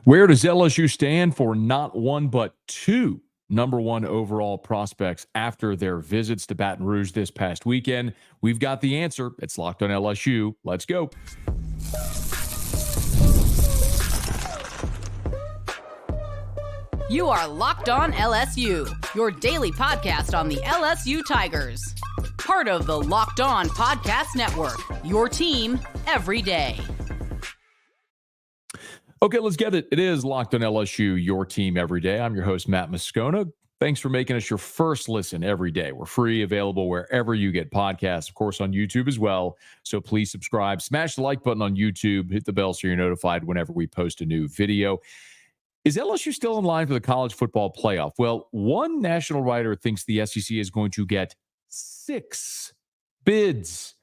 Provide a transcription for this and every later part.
Where does LSU stand for not one but two number one overall prospects after their visits to Baton Rouge this past weekend? We've got the answer. It's Locked on LSU. Let's go. You are Locked on LSU, your daily podcast on the LSU Tigers. Part of the Locked On Podcast Network, your team every day. Okay, let's get it. It is Locked on LSU, your team every day. I'm your host, Matt Moscona. Thanks for making us your first listen every day. We're free, available wherever you get podcasts, of course, on YouTube as well. So please subscribe, smash the like button on YouTube, hit the bell so you're notified whenever we post a new video. Is LSU still in line for the college football playoff? Well, one national writer thinks the SEC is going to get 6 bids.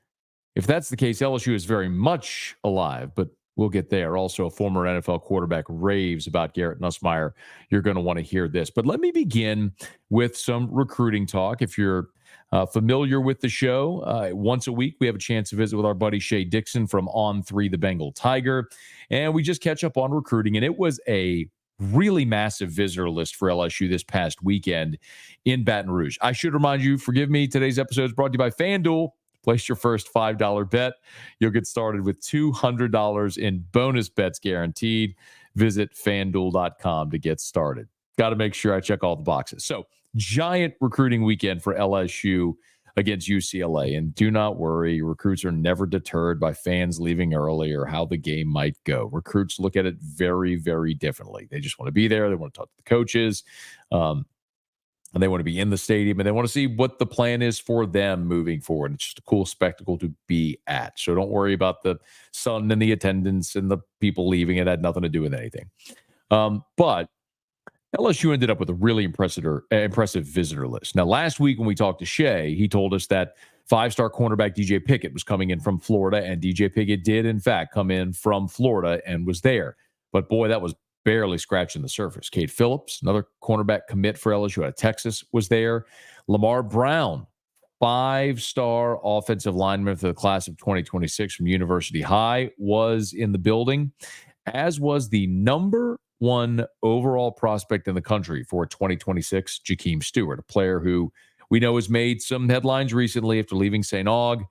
If that's the case, LSU is very much alive, but we'll get there. Also, a former NFL quarterback raves about Garrett Nussmeier. You're going to want to hear this. But let me begin with some recruiting talk. If you're familiar with the show, once a week we have a chance to visit with our buddy Shea Dixon from On 3 The Bengal Tiger. And we just catch up on recruiting. And it was a really massive visitor list for LSU this past weekend in Baton Rouge. I should remind you, forgive me, today's episode is brought to you by FanDuel. Place your first $5 bet. You'll get started with $200 in bonus bets guaranteed. Visit FanDuel.com to get started. Got to make sure I check all the boxes. So, giant recruiting weekend for LSU against UCLA. And do not worry, recruits are never deterred by fans leaving early or how the game might go. Recruits look at it very, very differently. They just want to be there. They want to talk to the coaches. And they want to be in the stadium, and they want to see what the plan is for them moving forward. It's just a cool spectacle to be at. So don't worry about the sun and the attendance and the people leaving. It had nothing to do with anything. But LSU ended up with a really impressive visitor list. Now, last week when we talked to Shea, he told us that 5-star cornerback DJ Pickett was coming in from Florida, and DJ Pickett did, in fact, come in from Florida and was there. But, boy, that was barely scratching the surface. Cade Phillips, another cornerback commit for LSU out of Texas, was there. Lamar Brown, 5-star offensive lineman for the class of 2026 from University High, was in the building, as was the number one overall prospect in the country for 2026, Jahkeem Stewart, a player who we know has made some headlines recently after leaving St. Aug,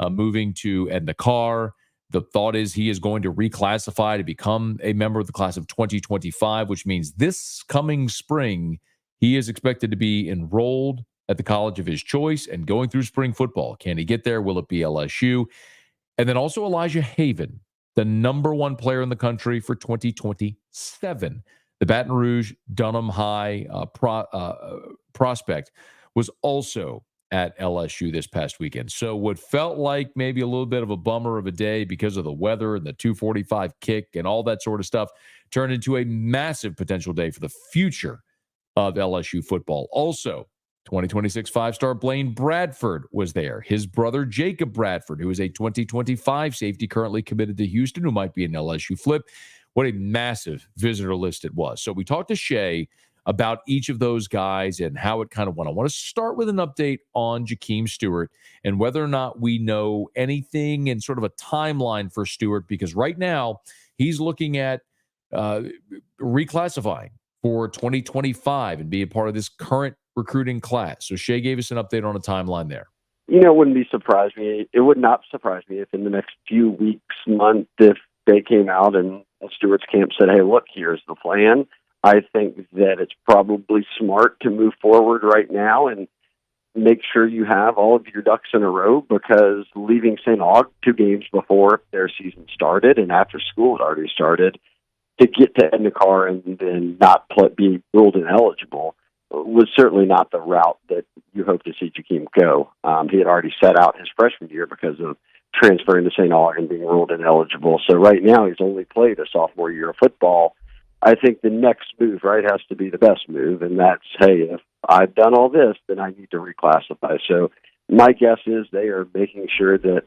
moving to Edna Carr. The thought is he is going to reclassify to become a member of the class of 2025, which means this coming spring, he is expected to be enrolled at the college of his choice and going through spring football. Can he get there? Will it be LSU? And then also Elijah Haven, the number one player in the country for 2027. The Baton Rouge Dunham High prospect was also at LSU this past weekend. So what felt like maybe a little bit of a bummer of a day because of the weather and the 245 kick and all that sort of stuff turned into a massive potential day for the future of LSU football. Also, 2026 5-star Blaine Bradford was there. His brother, Jacob Bradford, who is a 2025 safety currently committed to Houston, who might be an LSU flip. What a massive visitor list it was. So we talked to Shea about each of those guys and how it kind of went. I want to start with an update on Jahkeem Stewart and whether or not we know anything and sort of a timeline for Stewart, because right now he's looking at reclassifying for 2025 and being part of this current recruiting class. So Shea gave us an update on a timeline there. You know, it would not surprise me if in the next few weeks, month, if they came out and Stewart's camp said, hey, look, here's the plan. I think that it's probably smart to move forward right now and make sure you have all of your ducks in a row, because leaving St. Aug 2 games before their season started and after school had already started, to get to Edna Carr and then not be ruled ineligible was certainly not the route that you hope to see Jahkeem go. He had already set out his freshman year because of transferring to St. Aug and being ruled ineligible. So right now he's only played a sophomore year of football. I think the next move, right, has to be the best move, and that's, hey, if I've done all this, then I need to reclassify. So my guess is they are making sure that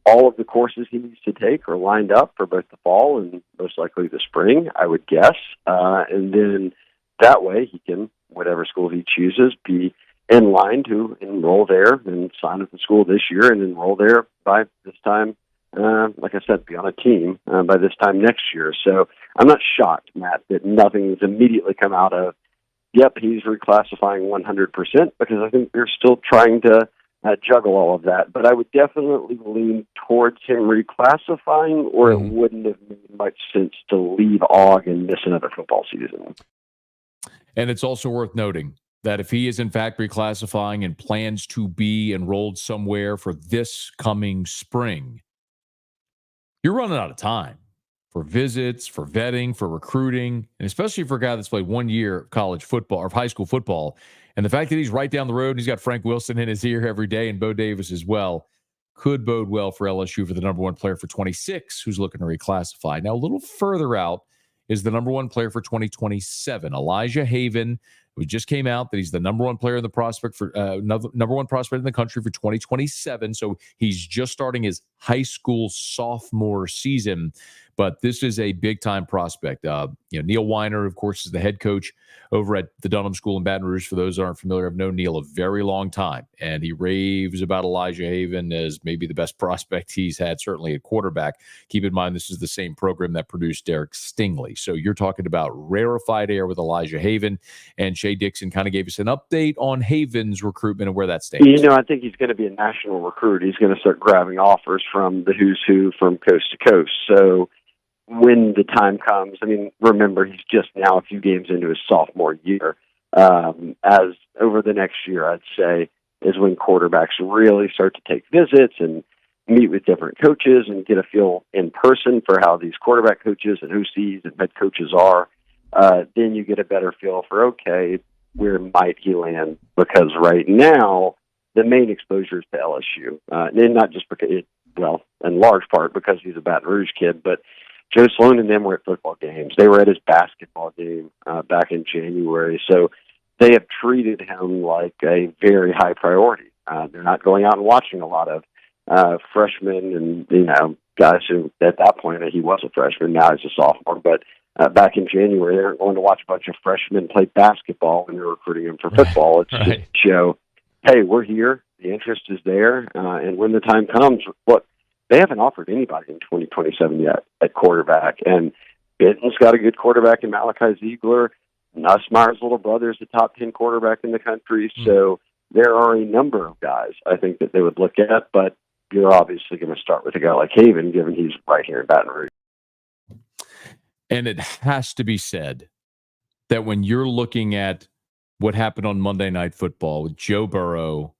all of the courses he needs to take are lined up for both the fall and most likely the spring, I would guess. And then that way he can, whatever school he chooses, be in line to enroll there and sign up the school this year and enroll there by this time like I said, be on a team by this time next year. So I'm not shocked, Matt, that nothing's immediately come out of, yep, he's reclassifying 100%, because I think they're still trying to juggle all of that. But I would definitely lean towards him reclassifying, or it wouldn't have made much sense to leave Aug and miss another football season. And it's also worth noting that if he is in fact reclassifying and plans to be enrolled somewhere for this coming spring, you're running out of time for visits, for vetting, for recruiting, and especially for a guy that's played 1 year of college football or high school football. And the fact that he's right down the road and he's got Frank Wilson in his ear every day and Bo Davis as well could bode well for LSU for the number one player for 26 who's looking to reclassify. Now, a little further out is the number one player for 2027, Elijah Haven, who just came out that he's the number one player in the prospect for number one prospect in the country for 2027. So he's just starting his high school sophomore season. But this is a big-time prospect. Neil Weiner, of course, is the head coach over at the Dunham School in Baton Rouge. For those who aren't familiar, I've known Neil a very long time, and he raves about Elijah Haven as maybe the best prospect he's had, certainly at quarterback. Keep in mind, this is the same program that produced Derek Stingley. So you're talking about rarefied air with Elijah Haven, and Shea Dixon kind of gave us an update on Haven's recruitment and where that stands. I think he's going to be a national recruit. He's going to start grabbing offers from the who's who from coast to coast. So when the time comes, remember, he's just now a few games into his sophomore year. As over the next year, I'd say, is when quarterbacks really start to take visits and meet with different coaches and get a feel in person for how these quarterback coaches and OCs and head coaches are. Then you get a better feel for, okay, where might he land? Because right now, the main exposure is to LSU. And not just because, in large part because he's a Baton Rouge kid, but Joe Sloan and them were at football games. They were at his basketball game back in January. So they have treated him like a very high priority. They're not going out and watching a lot of freshmen and, guys who at that point, he was a freshman, now he's a sophomore. But back in January, they weren't going to watch a bunch of freshmen play basketball when they're recruiting them for football. It's just to show, hey, we're here. The interest is there. And when the time comes, look, they haven't offered anybody in 2027 yet at quarterback. And Benton's got a good quarterback in Malachi Ziegler. Nussmeier's little brother is the top 10 quarterback in the country. So there are a number of guys I think that they would look at, but you're obviously going to start with a guy like Haven, given he's right here in Baton Rouge. And it has to be said that when you're looking at what happened on Monday Night Football with Joe Burrow,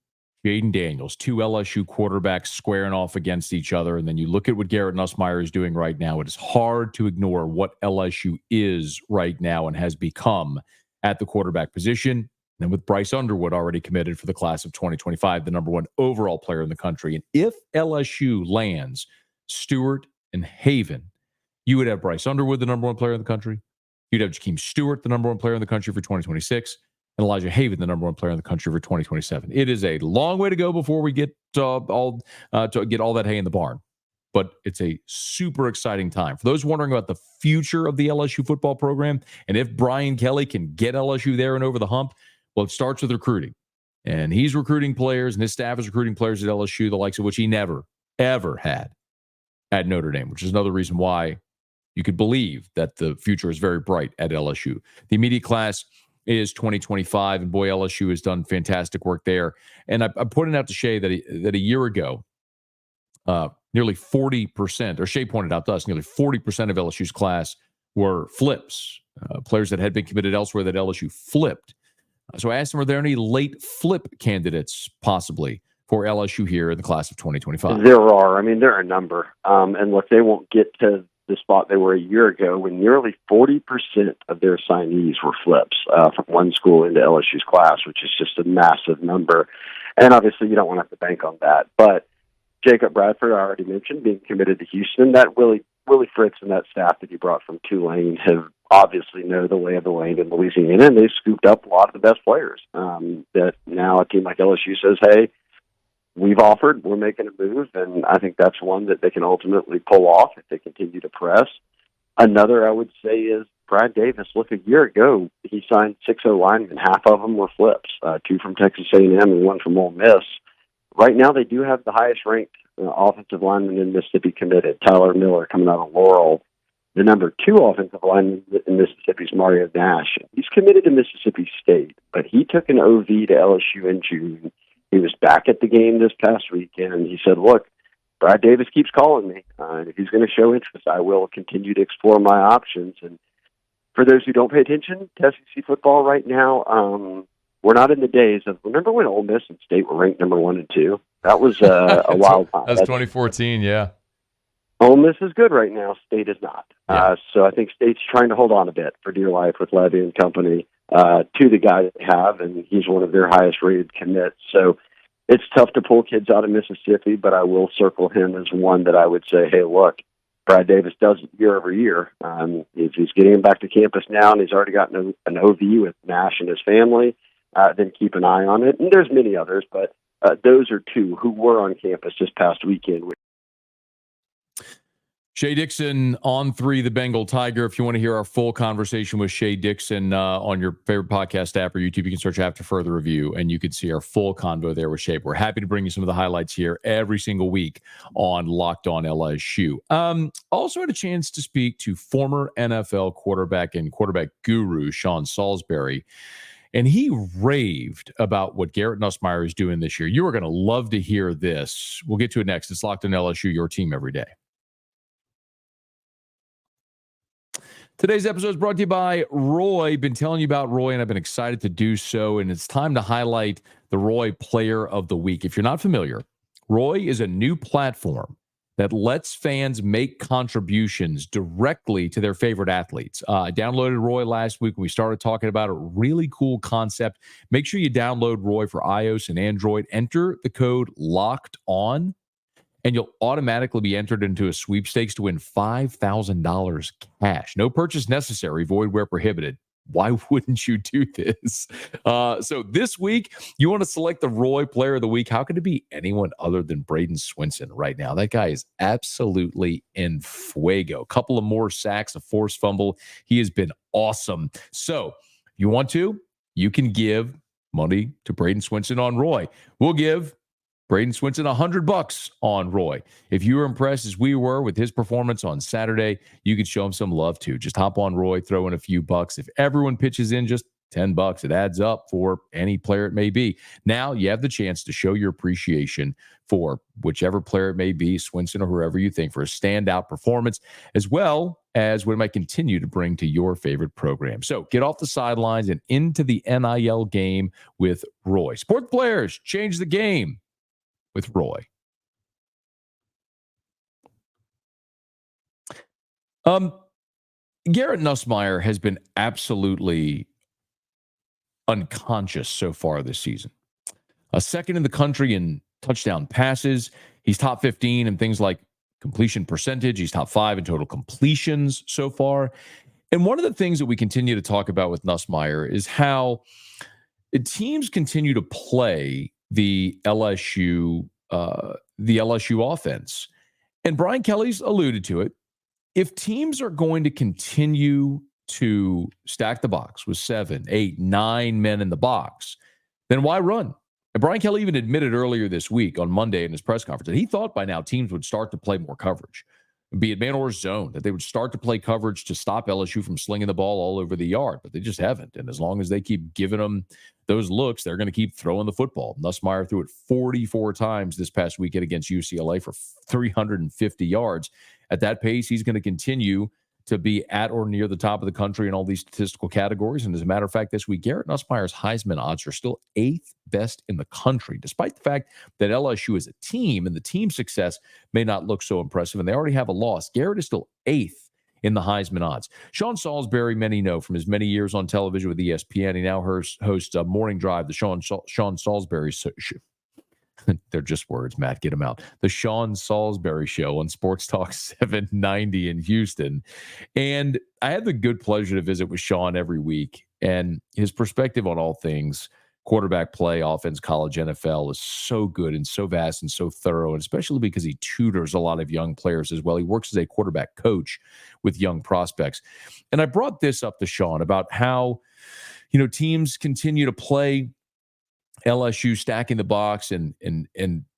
Jaden Daniels, two LSU quarterbacks squaring off against each other, and then you look at what Garrett Nussmeier is doing right now, it is hard to ignore what LSU is right now and has become at the quarterback position. And then with Bryce Underwood already committed for the class of 2025, the number one overall player in the country. And if LSU lands Stewart and Haven, you would have Bryce Underwood, the number one player in the country. You'd have Jahkeem Stewart, the number one player in the country for 2026. And Elijah Haven, the number one player in the country for 2027. It is a long way to go before we get all that hay in the barn. But it's a super exciting time. For those wondering about the future of the LSU football program and if Brian Kelly can get LSU there and over the hump, well, it starts with recruiting. And he's recruiting players, and his staff is recruiting players at LSU, the likes of which he never, ever had at Notre Dame, which is another reason why you could believe that the future is very bright at LSU. The immediate class is 2025, and boy, LSU has done fantastic work there. And I pointed out to Shea that a year ago, nearly 40%, or Shea pointed out to us, nearly 40% of LSU's class were flips, players that had been committed elsewhere that LSU flipped. So I asked him, are there any late flip candidates possibly for LSU here in the class of 2025? There are. There are a number. And look, they won't get to the spot they were a year ago when nearly 40% of their signees were flips from one school into LSU's class, which is just a massive number. And obviously you don't want to have to bank on that. But Jacob Bradford, I already mentioned, being committed to Houston, that Willie Fritz and that staff that he brought from Tulane have obviously know the lay of the land in Louisiana, and they've scooped up a lot of the best players that now a team like LSU says, hey, we've offered, we're making a move, and I think that's one that they can ultimately pull off if they continue to press. Another, I would say, is Brad Davis. Look, a year ago, he signed 6 linemen. Half of them were flips, 2 from Texas A&M and 1 from Ole Miss. Right now, they do have the highest-ranked offensive lineman in Mississippi committed, Tyler Miller, coming out of Laurel. The number 2 offensive lineman in Mississippi is Mario Nash. He's committed to Mississippi State, but he took an OV to LSU in June. He was back at the game this past weekend. He said, look, Brad Davis keeps calling me. And if he's going to show interest, I will continue to explore my options. And for those who don't pay attention to SEC football right now, we're not in the days of, remember when Ole Miss and State were ranked number 1 and 2? That was a wild time. That's 2014, yeah. Ole Miss is good right now. State is not. Yeah. So I think State's trying to hold on a bit for dear life with Levy and company to the guy they have, and he's one of their highest-rated commits. So it's tough to pull kids out of Mississippi, but I will circle him as one that I would say, hey, look, Brad Davis does it year over year. If he's getting him back to campus now and he's already gotten an OV with Nash and his family, then keep an eye on it. And there's many others, but those are 2 who were on campus this past weekend. Shea Dixon on 3, the Bengal Tiger. If you want to hear our full conversation with Shea Dixon on your favorite podcast app or YouTube, you can search After Further Review, and you can see our full convo there with Shea. We're happy to bring you some of the highlights here every single week on Locked On LSU. Also had a chance to speak to former NFL quarterback and quarterback guru Sean Salisbury, and he raved about what Garrett Nussmeier is doing this year. You are going to love to hear this. We'll get to it next. It's Locked On LSU, your team every day. Today's episode is brought to you by Roy. Been telling you about Roy, and I've been excited to do so. And it's time to highlight the Roy Player of the Week. If you're not familiar, Roy is a new platform that lets fans make contributions directly to their favorite athletes. I downloaded Roy last week when we started talking about a really cool concept. Make sure you download Roy for iOS and Android. Enter the code Locked On, and you'll automatically be entered into a sweepstakes to win $5,000 cash. No purchase necessary, void where prohibited. Why wouldn't you do this? So this week, you want to select the Roy Player of the Week. How could it be anyone other than Braden Swinson right now? That guy is absolutely in fuego. A couple of more sacks, a forced fumble. He has been awesome. So if you want to, you can give money to Braden Swinson on Roy. We'll give Braden Swinson $100 on Roy. If you were impressed as we were with his performance on Saturday, you could show him some love too. Just hop on Roy, throw in a few bucks. If everyone pitches in just $10, it adds up for any player it may be. Now you have the chance to show your appreciation for whichever player it may be, Swinson or whoever you think, for a standout performance, as well as what it might continue to bring to your favorite program. So get off the sidelines and into the NIL game with Roy. Sports players, change the game with Roy. Garrett Nussmeier has been absolutely unconscious so far this season. A second in the country in touchdown passes. He's top 15 in things like completion percentage. He's top 5 in total completions so far. And one of the things that we continue to talk about with Nussmeier is how teams continue to play the LSU offense. And Brian Kelly's alluded to it. If teams are going to continue to stack the box with 7, 8, 9 men in the box, then why run? And Brian Kelly even admitted earlier this week on Monday in his press conference that he thought by now teams would start to play more coverage, be it man or zone, that they would start to play coverage to stop LSU from slinging the ball all over the yard, but they just haven't. And as long as they keep giving them those looks, they're going to keep throwing the football. Nussmeier threw it 44 times this past weekend against UCLA for 350 yards. At that pace, he's going to continue to be at or near the top of the country in all these statistical categories. And as a matter of fact, this week, Garrett Nussmeier's Heisman odds are still 8th best in the country, despite the fact that LSU is a team and the team success may not look so impressive, and they already have a loss. Garrett is still 8th in the Heisman odds. Sean Salisbury, many know from his many years on television with ESPN. He now hosts Morning Drive, the Sean Salisbury show. They're just words, Matt. Get them out. The Sean Salisbury Show on Sports Talk 790 in Houston. And I had the good pleasure to visit with Sean every week. And his perspective on all things quarterback play, offense, college, NFL is so good and so vast and so thorough, and especially because he tutors a lot of young players as well. He works as a quarterback coach with young prospects. And I brought this up to Sean about how, teams continue to play LSU stacking the box, and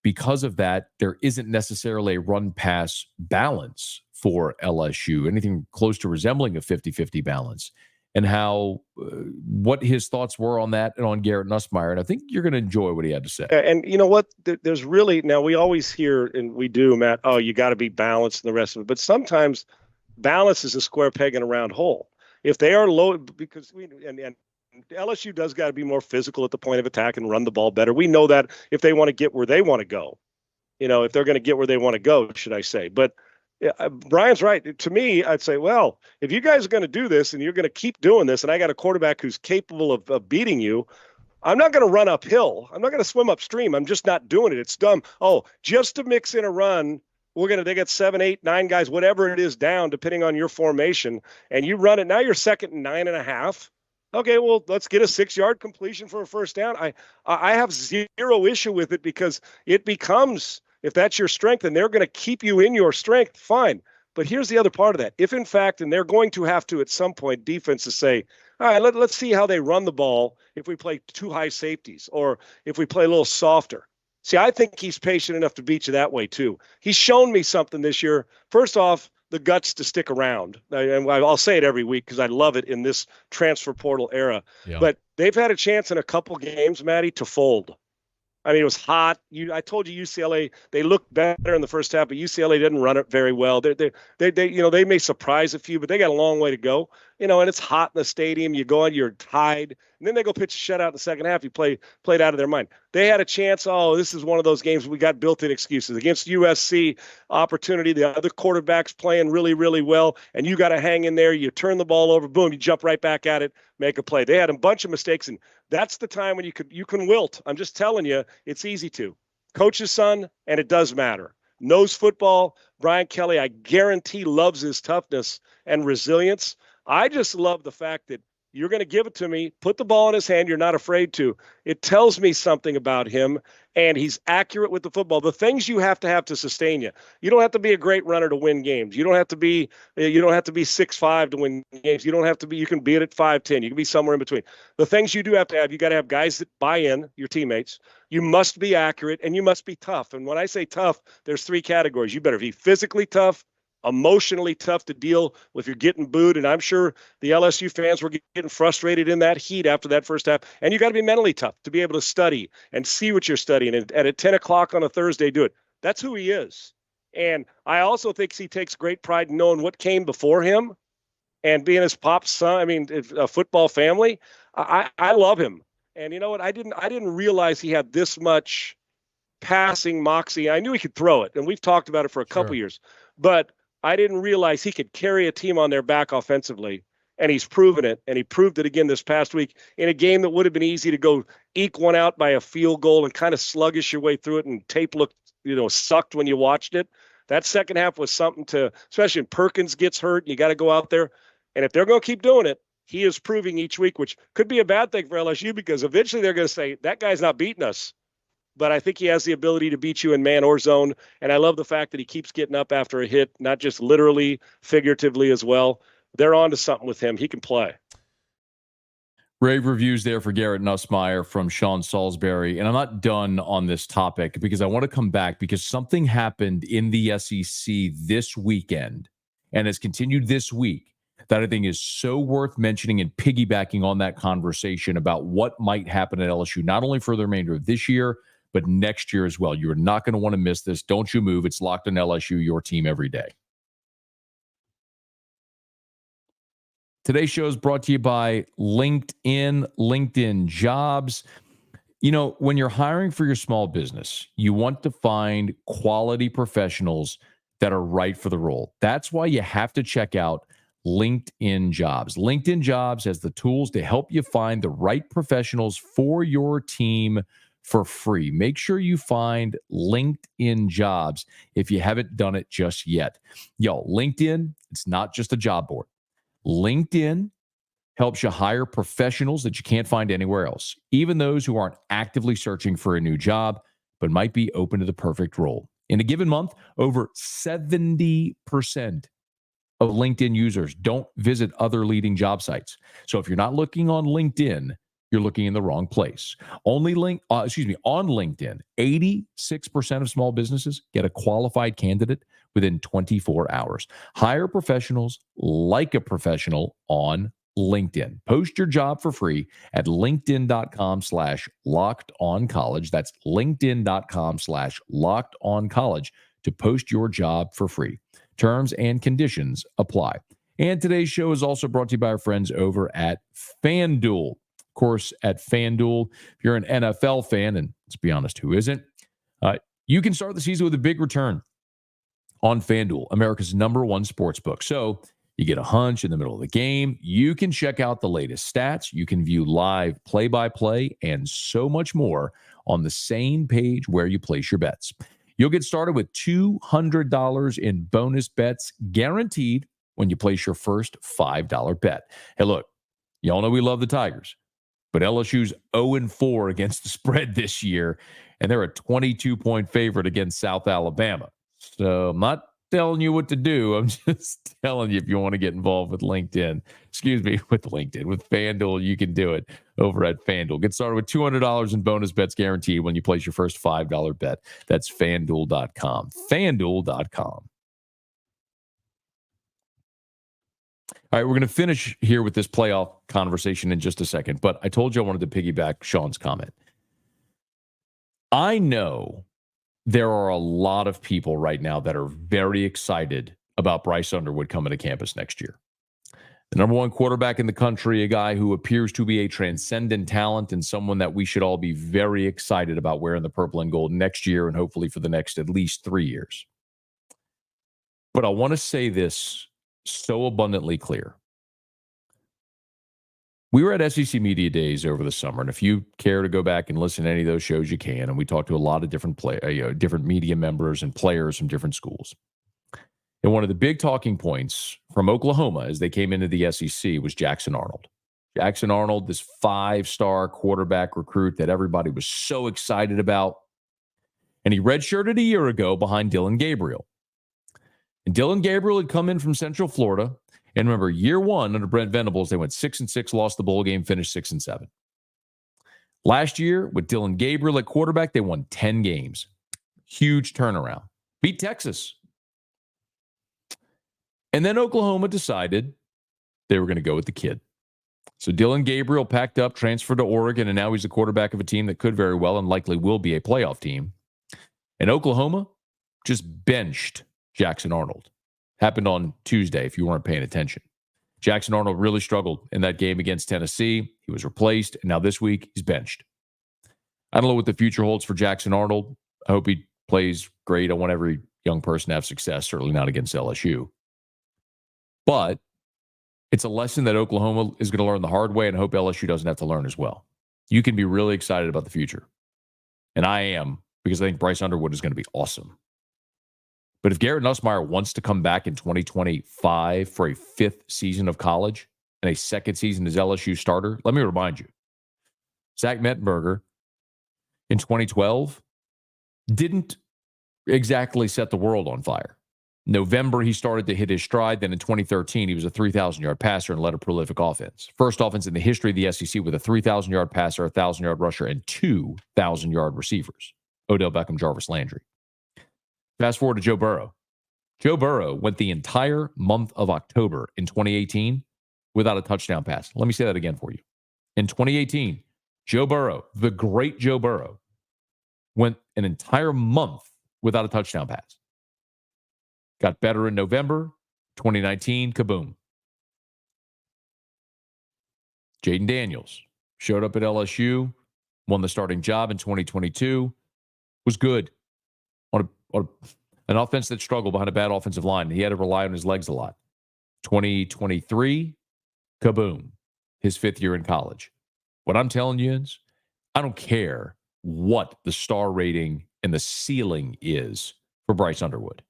because of that, there isn't necessarily a run-pass balance for LSU, anything close to resembling a 50-50 balance, and how what his thoughts were on that and on Garrett Nussmeier. And I think you're going to enjoy what he had to say. And you know what? There's really, now we always hear, and we do, Matt, oh, you got to be balanced and the rest of it. But sometimes balance is a square peg in a round hole. If they are low, because and LSU does got to be more physical at the point of attack and run the ball better. We know that if they want to get where they want to go, if they're going to get where they want to go, should I say. But Brian's right. To me, I'd say, well, if you guys are going to do this and you're going to keep doing this, and I got a quarterback who's capable of beating you, I'm not going to run uphill. I'm not going to swim upstream. I'm just not doing it. It's dumb. Oh, just to mix in a run, they get 7, 8, 9 guys, whatever it is down, depending on your formation, and you run it. Now you're second and 9.5. Okay, well, let's get a 6-yard completion for a first down. I have zero issue with it because it becomes, if that's your strength and they're going to keep you in your strength, fine. But here's the other part of that. If, in fact, and they're going to have to at some point, defenses say, all right, let's see how they run the ball if we play 2 high safeties or if we play a little softer. See, I think he's patient enough to beat you that way, too. He's shown me something this year. First off, the guts to stick around. And I'll say it every week because I love it in this transfer portal era. Yeah. But they've had a chance in a couple games, Matty, to fold. I mean, it was hot. I told you UCLA, they looked better in the first half, but UCLA didn't run it very well. They may surprise a few, but they got a long way to go. And it's hot in the stadium. You go on, you're tied, and then they go pitch a shutout in the second half. You played out of their mind. They had a chance. Oh, this is one of those games we got built-in excuses against USC. Opportunity. The other quarterback's playing really, really well, and you got to hang in there. You turn the ball over, boom, you jump right back at it, make a play. They had a bunch of mistakes, and that's the time when you can wilt. I'm just telling you, it's easy to. Coach's son, and it does matter. Knows football. Brian Kelly, I guarantee, loves his toughness and resilience. I just love the fact that you're going to give it to me, put the ball in his hand, you're not afraid to. It tells me something about him, and he's accurate with the football. The things you have to sustain you. You don't have to be a great runner to win games. You don't have to be 6'5" to win games. You don't have to be, you can be it at 5'10". You can be somewhere in between. The things you do have to have, you got to have guys that buy in, your teammates. You must be accurate, and you must be tough. And when I say tough, there's 3 categories. You better be physically tough, emotionally tough to deal with. You're getting booed, and I'm sure the LSU fans were getting frustrated in that heat after that first half. And you got to be mentally tough to be able to study and see what you're studying, and at 10 o'clock on a Thursday, do it. That's who he is. And I also think he takes great pride in knowing what came before him and being his pop's son. I mean, a football family. I love him. And you know what? I didn't realize he had this much passing moxie. I knew he could throw it, and we've talked about it for a couple years, but I didn't realize he could carry a team on their back offensively, and he's proven it, and he proved it again this past week in a game that would have been easy to go eke one out by a field goal and kind of sluggish your way through it, and tape looked, sucked when you watched it. That second half was something to, especially when Perkins gets hurt, you got to go out there, and if they're going to keep doing it, he is proving each week, which could be a bad thing for LSU because eventually they're going to say, that guy's not beating us. But I think he has the ability to beat you in man or zone. And I love the fact that he keeps getting up after a hit, not just literally, figuratively as well. They're on to something with him. He can play. Rave reviews there for Garrett Nussmeier from Sean Salisbury. And I'm not done on this topic because I want to come back because something happened in the SEC this weekend and has continued this week that I think is so worth mentioning and piggybacking on that conversation about what might happen at LSU, not only for the remainder of this year, but next year as well. You're not going to want to miss this. Don't you move. It's Locked on LSU, your team every day. Today's show is brought to you by LinkedIn Jobs. When you're hiring for your small business, you want to find quality professionals that are right for the role. That's why you have to check out LinkedIn Jobs. LinkedIn Jobs has the tools to help you find the right professionals for your team for free. Make sure you find LinkedIn Jobs if you haven't done it just yet. LinkedIn, it's not just a job board. LinkedIn helps you hire professionals that you can't find anywhere else, even those who aren't actively searching for a new job, but might be open to the perfect role. In a given month, over 70% of LinkedIn users don't visit other leading job sites. So if you're not looking on LinkedIn, you're looking in the wrong place. On LinkedIn, 86% of small businesses get a qualified candidate within 24 hours. Hire professionals like a professional on LinkedIn. Post your job for free at linkedin.com/lockedoncollege. That's linkedin.com/lockedoncollege to post your job for free. Terms and conditions apply. And today's show is also brought to you by our friends over at FanDuel. Of course, at FanDuel, if you're an NFL fan, and let's be honest, who isn't, you can start the season with a big return on FanDuel, America's #1 sportsbook. So you get a hunch in the middle of the game. You can check out the latest stats. You can view live play-by-play and so much more on the same page where you place your bets. You'll get started with $200 in bonus bets guaranteed when you place your first $5 bet. Hey, look, y'all know we love the Tigers, but LSU's 0-4 against the spread this year, and they're a 22-point favorite against South Alabama. So I'm not telling you what to do. I'm just telling you if you want to get involved with with FanDuel, you can do it over at FanDuel. Get started with $200 in bonus bets guaranteed when you place your first $5 bet. That's FanDuel.com. FanDuel.com. All right, we're going to finish here with this playoff conversation in just a second, but I told you I wanted to piggyback Sean's comment. I know there are a lot of people right now that are very excited about Bryce Underwood coming to campus next year. The #1 quarterback in the country, a guy who appears to be a transcendent talent and someone that we should all be very excited about wearing the purple and gold next year and hopefully for the next at least 3 years. But I want to say this so abundantly clear. We were at SEC Media Days over the summer, and if you care to go back and listen to any of those shows, you can. And we talked to a lot of different different media members and players from different schools. And one of the big talking points from Oklahoma as they came into the SEC was Jackson Arnold. Jackson Arnold, this 5-star quarterback recruit that everybody was so excited about. And he redshirted a year ago behind Dillon Gabriel. And Dillon Gabriel had come in from Central Florida. And remember, year one under Brent Venables, they went 6-6, lost the bowl game, finished 6-7. Last year, with Dillon Gabriel at quarterback, they won 10 games. Huge turnaround. Beat Texas. And then Oklahoma decided they were going to go with the kid. So Dillon Gabriel packed up, transferred to Oregon, and now he's the quarterback of a team that could very well and likely will be a playoff team. And Oklahoma just benched Jackson Arnold. Happened on Tuesday, if you weren't paying attention. Jackson Arnold really struggled in that game against Tennessee. He was replaced, and now this week, he's benched. I don't know what the future holds for Jackson Arnold. I hope he plays great. I want every young person to have success, certainly not against LSU. But it's a lesson that Oklahoma is going to learn the hard way, and I hope LSU doesn't have to learn as well. You can be really excited about the future. And I am, because I think Bryce Underwood is going to be awesome. But if Garrett Nussmeier wants to come back in 2025 for a 5th season of college and a 2nd season as LSU starter, let me remind you, Zach Mettenberger in 2012 didn't exactly set the world on fire. November, he started to hit his stride. Then in 2013, he was a 3,000-yard passer and led a prolific offense. First offense in the history of the SEC with a 3,000-yard passer, a 1,000-yard rusher, and 2,000-yard receivers. Odell Beckham, Jarvis Landry. Fast forward to Joe Burrow. Joe Burrow went the entire month of October in 2018 without a touchdown pass. Let me say that again for you. In 2018, Joe Burrow, the great Joe Burrow, went an entire month without a touchdown pass. Got better in November. 2019, kaboom. Jaden Daniels showed up at LSU, won the starting job in 2022, was good on an offense that struggled behind a bad offensive line. He had to rely on his legs a lot. 2023, kaboom, his 5th year in college. What I'm telling you is, I don't care what the star rating and the ceiling is for Bryce Underwood.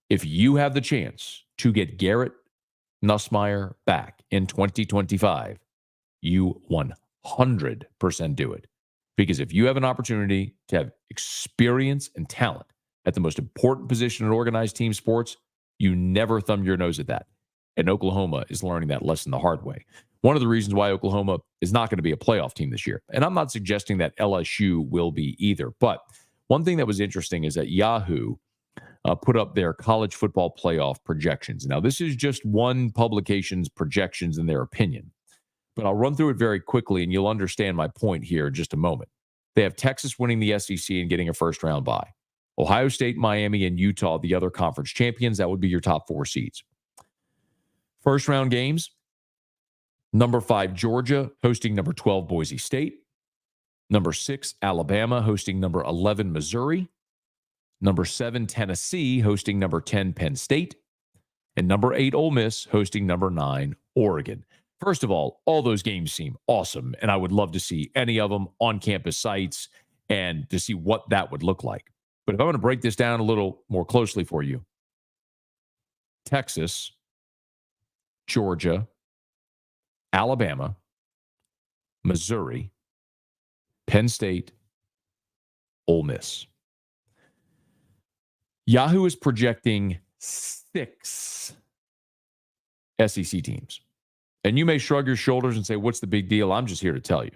If you have the chance to get Garrett Nussmeier back in 2025, you 100% do it. Because if you have an opportunity to have experience and talent at the most important position in organized team sports, you never thumb your nose at that. And Oklahoma is learning that lesson the hard way. one of the reasons why Oklahoma is not going to be a playoff team this year. And I'm not suggesting that LSU will be either. But one thing that was interesting is that Yahoo put up their college football playoff projections. Now, this is just one publication's projections in their opinion, but I'll run through it very quickly and you'll understand my point here in just a moment. They have Texas winning the SEC and getting a first-round bye. Ohio State, Miami, and Utah, the other conference champions. That would be your top 4 seeds. First-round games, number 5, Georgia, hosting number 12, Boise State. Number 6, Alabama, hosting number 11, Missouri. Number 7, Tennessee, hosting number 10, Penn State. And number 8, Ole Miss, hosting number 9, Oregon. First of all those games seem awesome, and I would love to see any of them on campus sites and to see what that would look like. But if I'm going to break this down a little more closely for you, Texas, Georgia, Alabama, Missouri, Penn State, Ole Miss. Yahoo is projecting 6 SEC teams. And you may shrug your shoulders and say, what's the big deal? I'm just here to tell you.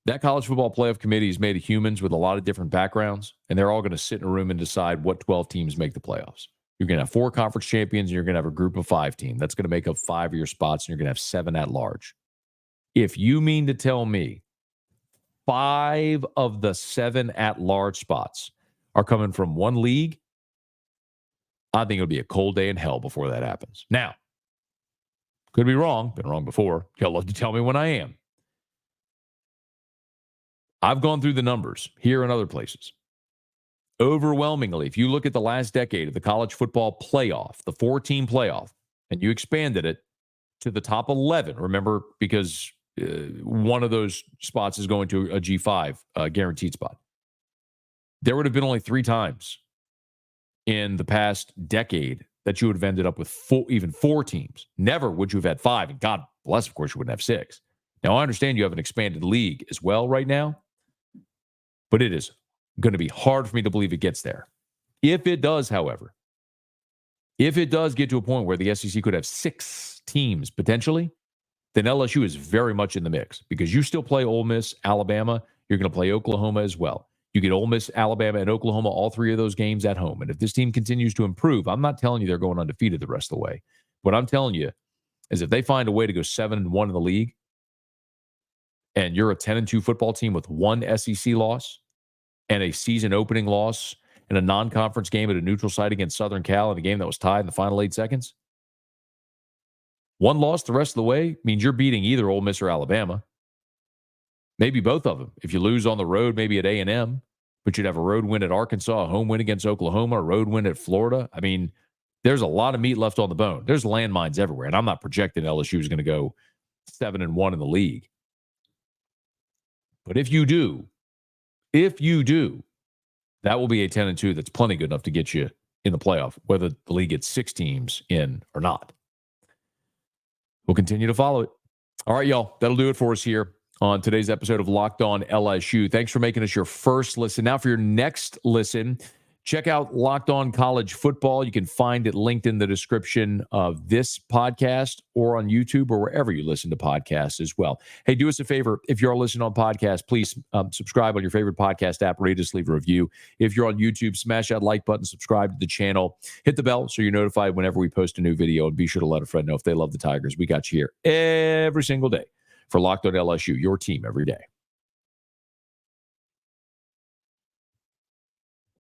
That college football playoff committee is made of humans with a lot of different backgrounds, and they're all going to sit in a room and decide what 12 teams make the playoffs. You're going to have 4 conference champions, and you're going to have a group of 5 team. That's going to make up 5 of your spots, and you're going to have 7 at large. If you mean to tell me 5 of the 7 at large spots are coming from one league, I think it'll be a cold day in hell before that happens. Now, could be wrong. Been wrong before. You'll love to tell me when I am. I've gone through the numbers here and other places. Overwhelmingly, if you look at the last decade of the college football playoff, the 4-team playoff, and you expanded it to the top 11, remember, because one of those spots is going to a G5 guaranteed spot. There would have been only 3 times in the past decade that you would have ended up with 4 teams. Never would you have had 5. And God bless, of course, you wouldn't have 6. Now, I understand you have an expanded league as well right now, but it is going to be hard for me to believe it gets there. If it does, however, if it does get to a point where the SEC could have 6 teams potentially, then LSU is very much in the mix because you still play Ole Miss, Alabama. You're going to play Oklahoma as well. You get Ole Miss, Alabama, and Oklahoma, all 3 of those games at home. And if this team continues to improve, I'm not telling you they're going undefeated the rest of the way. What I'm telling you is if they find a way to go 7-1 in the league, and you're a 10-2 football team with 1 SEC loss and a season opening loss in a non-conference game at a neutral site against Southern Cal in a game that was tied in the final 8 seconds, 1 loss the rest of the way means you're beating either Ole Miss or Alabama. Maybe both of them. If you lose on the road, maybe at A&M, but you'd have a road win at Arkansas, a home win against Oklahoma, a road win at Florida. I mean, there's a lot of meat left on the bone. There's landmines everywhere, and I'm not projecting LSU is going to go 7-1 in the league. But if you do, that will be a 10-2 that's plenty good enough to get you in the playoff, whether the league gets 6 teams in or not. We'll continue to follow it. All right, y'all, that'll do it for us here on today's episode of Locked On LSU. Thanks for making us your first listen. Now for your next listen, check out Locked On College Football. You can find it linked in the description of this podcast or on YouTube or wherever you listen to podcasts as well. Hey, do us a favor. If you're listening on podcast, please subscribe on your favorite podcast app. Rate us, leave a review. If you're on YouTube, smash that like button, subscribe to the channel, hit the bell so you're notified whenever we post a new video, and be sure to let a friend know if they love the Tigers. We got you here every single day for Locked On LSU, your team every day.